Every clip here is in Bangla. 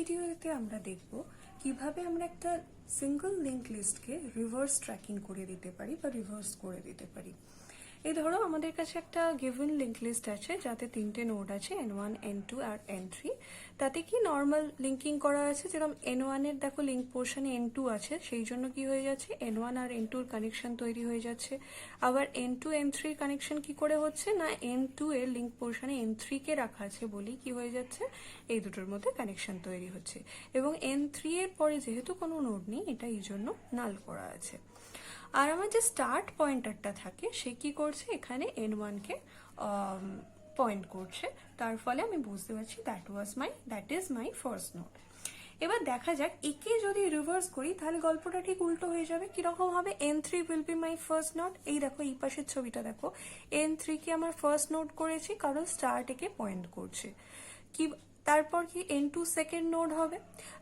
ভিডিওতে আমরা দেখব কিভাবে আমরা একটা সিঙ্গল লিংক লিস্টকে রিভার্স ট্র্যাকিং করে দিতে পারি বা রিভার্স করে দিতে পারি। এই ধরো আমাদের কাছে একটা গিভেন লিংক লিস্ট আছে যাতে তিনটে নোড আছে n1 n2 আর n3। তাতে কি নর্মাল লিঙ্কিং করা আছে, যেরকম n1 এর দেখো লিঙ্ক পোর্শনে n2 আছে, সেই জন্য কি হয়ে যাচ্ছে n1 আর n2 এর কানেকশন তৈরি হয়ে যাচ্ছে। আবার n2 n3 এর কানেকশন কি করে হচ্ছে না, n2 এর লিঙ্ক পোর্শনে n3 কে রাখা আছে বলি কি হয়ে যাচ্ছে এই দুটোর মধ্যে কানেকশন তৈরি হচ্ছে। এবং n3 এর পরে যেহেতু কোনো নোড নেই, এটা এই জন্য নাল করা আছে। আর আমার যে স্টার্ট পয়েন্টারটা থাকে সে কি করছে, এখানে n1 কে পয়েন্ট করছে, তার ফলে আমি বুঝতে পারছি that is my first node. এবার দেখা যাক একে যদি রিভার্স করি তাহলে গল্পটা ঠিক উল্টো হয়ে যাবে। কিরকম হবে, n3 will be my first node. এই দেখো এই পাশের ছবিটা দেখো, n3 কে আমার ফার্স্ট নোড করেছি কারণ স্টার্ট একে পয়েন্ট করছে। কি তারপর কি n2 সেকেন্ড নোড হবে,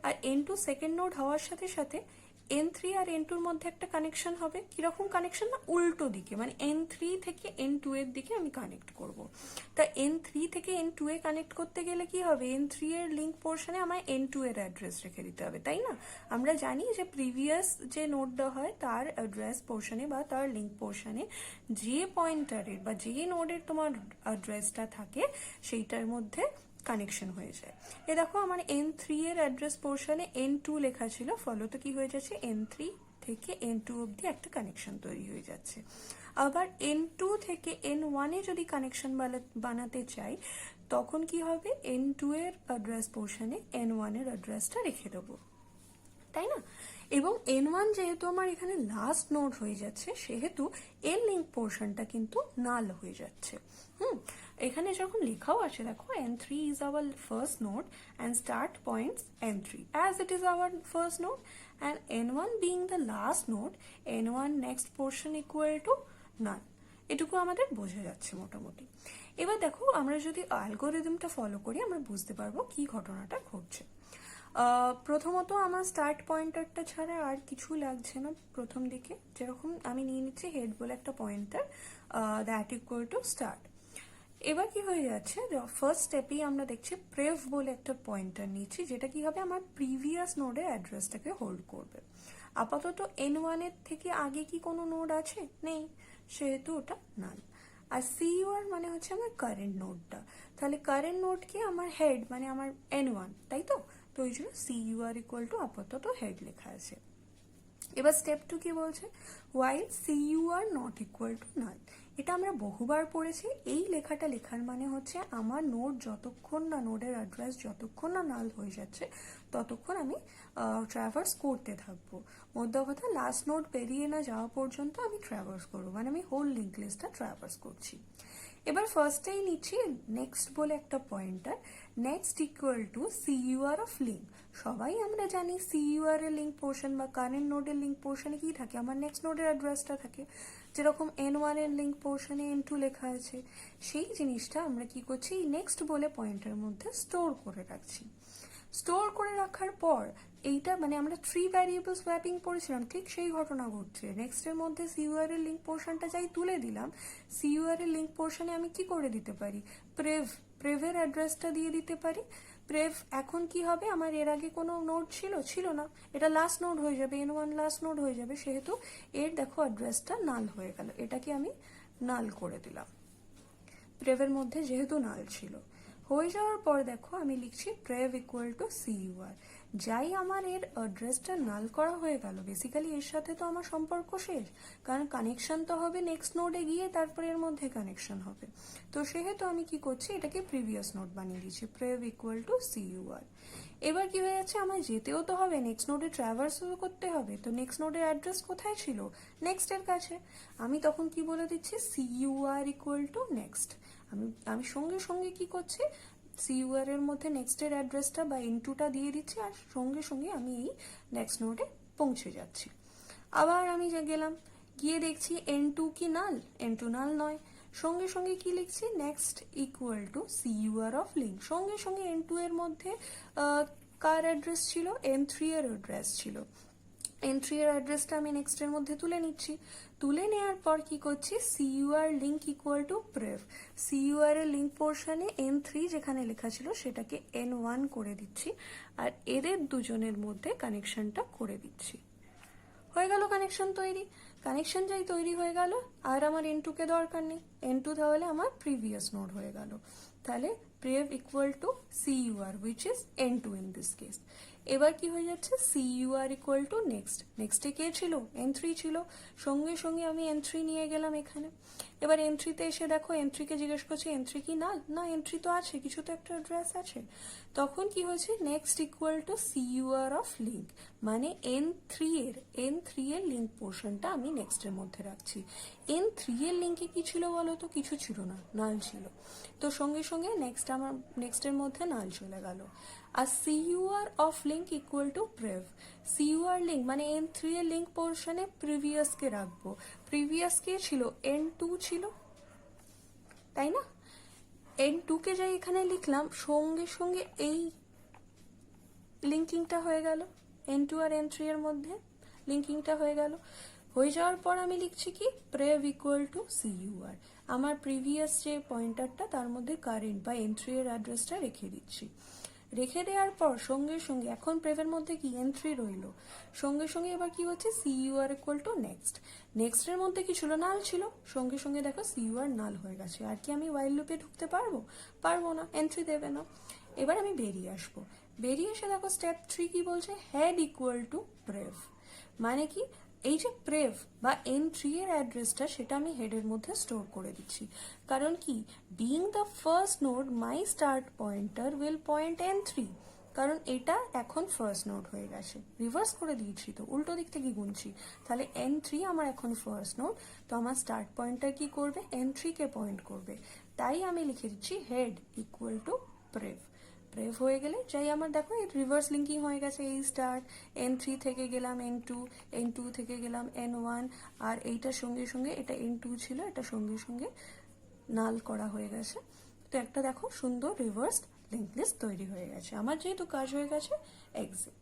আর n2 সেকেন্ড নোড হওয়ার সাথে সাথে n3 আর n2 এর মধ্যে একটা কানেকশন হবে। কিরকম কানেকশন না, উল্টো দিকে, মানে n3 থেকে n2 এর দিকে আমি কানেক্ট করব। তা n3 থেকে n2 এ কানেক্ট করতে গেলে কি হবে, n3 এর লিংক পোর্শনে আমায় n2 এর অ্যাড্রেস রেখে দিতে হবে, তাই না? আমরা জানি যে প্রিভিয়াস যে নোডটা হয় তার অ্যাড্রেস পোর্শনে বা তার লিংক পোর্শনে যে পয়েন্টারের বা যে নোডের তোমার অ্যাড্রেসটা থাকে সেইটার মধ্যে কানেকশন হয়ে যায়। এ দেখো আমার n3 এর অ্যাড্রেস পোর্শনে n2 লেখা ছিল, ফলত কি হয়ে যাচ্ছে n3 থেকে n2 অবধি একটা কানেকশন তৈরি হয়ে যাচ্ছে। আবার n2 থেকে n1 এ যদি কানেকশন বানাতে চাই তখন কি হবে, n2 এর অ্যাড্রেস পোর্শনে n1 এর অ্যাড্রেসটা রেখে দেবো, তাই না? এবং n1 যেহেতু আমার এখানে লাস্ট নোড হয়ে যাচ্ছে সেহেতু এর লিংক পোর্শনটা কিন্তু নাল হয়ে যাচ্ছে। এখানে যখন লেখাও আছে দেখো n3 is our first node and start points n3 as it is our first node and n1 being the last node, n1 next portion equal to null। এটুকু আমাদের বোঝা যাচ্ছে মোটামুটি। এবার দেখো আমরা যদি অ্যালগোরিদমটা ফলো করি আমরা বুঝতে পারবো কি ঘটনাটা ঘটছে। প্রথমত আমার স্টার্ট পয়েন্টারটা ছাড়া আর কিছু লাগছে না। প্রথম দিকে যেরকম আমি নিয়ে নিচ্ছি হেড বলে একটা pointer, that equal to start. এবার কি হয়ে যাচ্ছে, ফার্স্ট স্টেপেই আমরা দেখছি প্রেভ বলে একটা পয়েন্টার নিচ্ছি, যেটা কি হবে আমার প্রিভিয়াস নোডের অ্যাড্রেসটাকে হোল্ড করবে। আপাতত n1 এর থেকে আগে কি কোনো নোড আছে, নেই, সেহেতু ওটা নাল। আর CUR মানে হচ্ছে আমার কারেন্ট নোডটা, তাহলে কারেন্ট নোড কি আমার হেড মানে আমার n1, তাই তো? তো ওই জন্য CUR ইকুয়াল টু আপাতত হেড লেখা আছে। এবার স্টেপ 2 কি বলছে, while CUR not equal to null। এটা আমরা বহুবার পড়েছি। এই লেখাটা লেখার মানে হচ্ছে আমার নোড যতক্ষণ না, নোডের অ্যাড্রেস যতক্ষণ না নাল হয়ে যাচ্ছে ততক্ষণ আমি ট্রাভার্স করতে থাকবো। মধ্য কথা লাস্ট নোড পেরিয়ে না যাওয়া পর্যন্ত আমি ট্রাভার্স করবো, মানে আমি হোল লিঙ্ক লিস্টটা ট্রাভার্স করছি। এবার ফার্স্টেই নিচ্ছি নেক্সট বলে একটা pointer, next equal two CUR of link. সবাই আমরা জানি CUR এর লিঙ্ক পোর্শন বা কারেন্ট নোডের লিঙ্ক পোর্শনে কি থাকে, আমার নেক্সট নোডের অ্যাড্রেসটা থাকে। যেরকম n1 এর লিঙ্ক পোর্শনে n2 লেখা আছে, সেই জিনিসটা আমরা কি করছি নেক্সট বলে পয়েন্টের মধ্যে স্টোর করে রাখছি। স্টোর করে রাখার পর এইটা মানে আমরা 3 ভ্যারিয়েবল স্ওয়াপিং পড়েছিলাম, ঠিক সেই ঘটনা ঘটছে। নেক্সট এর মধ্যে CUR এর লিঙ্ক পোর্শনটা যাই তুলে দিলাম, CUR এর লিঙ্ক পোর্শনে আমি কি করে দিতে পারি, প্রেভের অ্যাড্রেসটা দিয়ে দিতে পারি। প্রেভ এখন কি হবে, আমার এর আগে কোনো নোড ছিল না, এটা লাস্ট নোড হয়ে যাবে, n1 লাস্ট নোড হয়ে যাবে, সেহেতু এর দেখো অ্যাড্রেসটা নাল হয়ে গেল। এটাকে আমি নাল করে দিলাম, প্রেভের মধ্যে যেহেতু নাল ছিল। হয়ে যাওয়ার পর দেখো আমি লিখছি প্রেভ ইকুয়াল টু CUR। যাই আমার এর অ্যাড্রেসটা নাল করা হয়ে গেল, বেসিক্যালি এর সাথে তো আমার সম্পর্ক শেষ, কারণ কানেকশন তো হবে নেক্সট নোডে গিয়ে, তারপরে এর মধ্যে কানেকশন হবে। তো সেহেতু আমি কি করছি, এটাকে প্রিভিয়াস নোড বানিয়ে দিচ্ছি, প্রেভ ইকুয়াল টু CUR। এবার কি হয়ে যাচ্ছে, আমার যেতেও তো হবে, নেক্সট নোডে ট্রাভার্সও করতে হবে, তো নেক্সট নোডের অ্যাড্রেস কোথায় ছিল, নেক্সট এর কাছে। আমি তখন কি বলে দিচ্ছি CUR ইকুয়াল টু নেক্সট। আমি সঙ্গে সঙ্গে কি করছি, CUR এর মধ্যে নেক্সট এর অ্যাড্রেসটা বা n2টা দিয়ে দিচ্ছি, আর সঙ্গে সঙ্গে আমি এই নেক্সট নোডে পৌঁছে যাচ্ছি। আবার আমি গেলাম, গিয়ে দেখছি n2 কি নাল, n2 নাল নয়। সঙ্গে সঙ্গে কি লিখছি, next equal two CUR of link. সঙ্গে সঙ্গে n2 এর মধ্যে কার অ্যাড্রেস ছিল, n3 এর অ্যাড্রেস ছিল, এন্ট্রি এর অ্যাড্রেসটা আমি নেক্সট এর মধ্যে তুলে নিচ্ছি। তুলে নেওয়ার পর কি করছি, সিইউআর লিঙ্ক ইকুয়াল টু প্রেভ, সিইউআর এর লিঙ্ক পোর্শনে N3 যেখানে লেখা ছিল সেটাকে N1 করে দিচ্ছি, আর এদের দুজনের মধ্যে কানেকশনটা করে দিচ্ছি। হয়ে গেল কানেকশন তৈরি। কানেকশন যাই তৈরি হয়ে গেল, আর আমার N2 কে দরকার নেই। N2 তাহলে আমার প্রিভিয়াস নোড হয়ে গেল। তাহলে prev equal to CUR which is N2 in this case. এবার কি হয়ে যাচ্ছে, সিইউআর ইকুয়াল টু নেক্সট, নেক্সটে কে ছিল, N3 ছিল, সঙ্গে সঙ্গে আমি N3 নিয়ে গেলাম এখানে। এবার N3 তে এসে দেখো, N3 কে জিজ্ঞেস করছি N3 কি নাল, না N3 তো আছে, কিছু তো একটা অ্যাড্রেস আছে। তখন কি হয়েছে, next equal to CUR of link, মানে N3 এর লিঙ্ক পোর্শনটা আমি নেক্সট এর মধ্যে রাখছি। N3 এর লিঙ্কে কি ছিল বলো তো, কিছু ছিল না, নাল ছিল। তো সঙ্গে সঙ্গে নেক্সট আমার নেক্সট এর মধ্যে নাল চলে গেল। আর CUR of link equal to prev, CUR link মানে N3 এর লিঙ্ক পোর্শনে প্রিভিয়াস কে রাখবো। প্রিভিয়াস কে ছিল, N2 ছিল, তাই না? N2 কে যাই এখানে লিখলাম, সঙ্গে সঙ্গে এই লিঙ্কিংটা হয়ে গেল, N2 আর N3 এর মধ্যে লিঙ্কিংটা হয়ে গেল। হয়ে যাওয়ার পর আমি লিখছি কি, প্রেভ ইকুয়াল টু সিইউআর, আমার প্রিভিয়াস যে পয়েন্টারটা তার মধ্যে কারেন্ট বা N3 এর অ্যাড্রেসটা রেখে দিচ্ছি। রেখে দেওয়ার পর সঙ্গে সঙ্গে এখন প্রেভের মধ্যে কি N3 রইল, সঙ্গে সঙ্গে এবার কি হচ্ছে, সিইউআর ইকুয়াল টু নেক্সট, নেক্সট এর মধ্যে কি ছিল, নাল ছিল, সঙ্গে সঙ্গে দেখো সিইউআর নাল হয়ে গেছে। আর কি আমি ওয়াইল লুপে ঢুকতে পারবো? পারবো না, N3 দেবে না। এবার আমি বেরিয়ে আসবো, বেরিয়ে এসে দেখো স্টেপ 3 কি বলছে, হেড ইকুয়াল টু প্রেভ, মানে কি এই যে প্রেভ বা N3 এর অ্যাড্রেসটা সেটা আমি হেডের মধ্যে স্টোর করে দিচ্ছি। কারণ কি, being the first node my start pointer will point N3, কারণ এটা এখন ফার্স্ট নোড হয়ে গেছে, রিভার্স করে দিয়েছি তো, উল্টো দিক থেকে গুনছি। তাহলে N3 আমার এখন ফার্স্ট নোড, তো আমার স্টার্ট পয়েন্টার কি করবে, N3 কে পয়েন্ট করবে। তাই আমি লিখে দিচ্ছি হেড ইকুয়াল টু প্রেভ। প্রেভ হয়ে গেলে যাই আমার দেখো এই রিভার্স লিঙ্কিং হয়ে গেছে, এই স্টার্ট N3 থেকে গেলাম N2, N2 থেকে গেলাম N1, আর এইটার সঙ্গে সঙ্গে এটা N2 ছিল, এটা সঙ্গে সঙ্গে নাল করা হয়ে গেছে। তো একটা দেখো সুন্দর রিভার্স লিঙ্ক লিস্ট তৈরি হয়ে গেছে আমার, যেহেতু কাজ হয়ে গেছে, এক্সিট।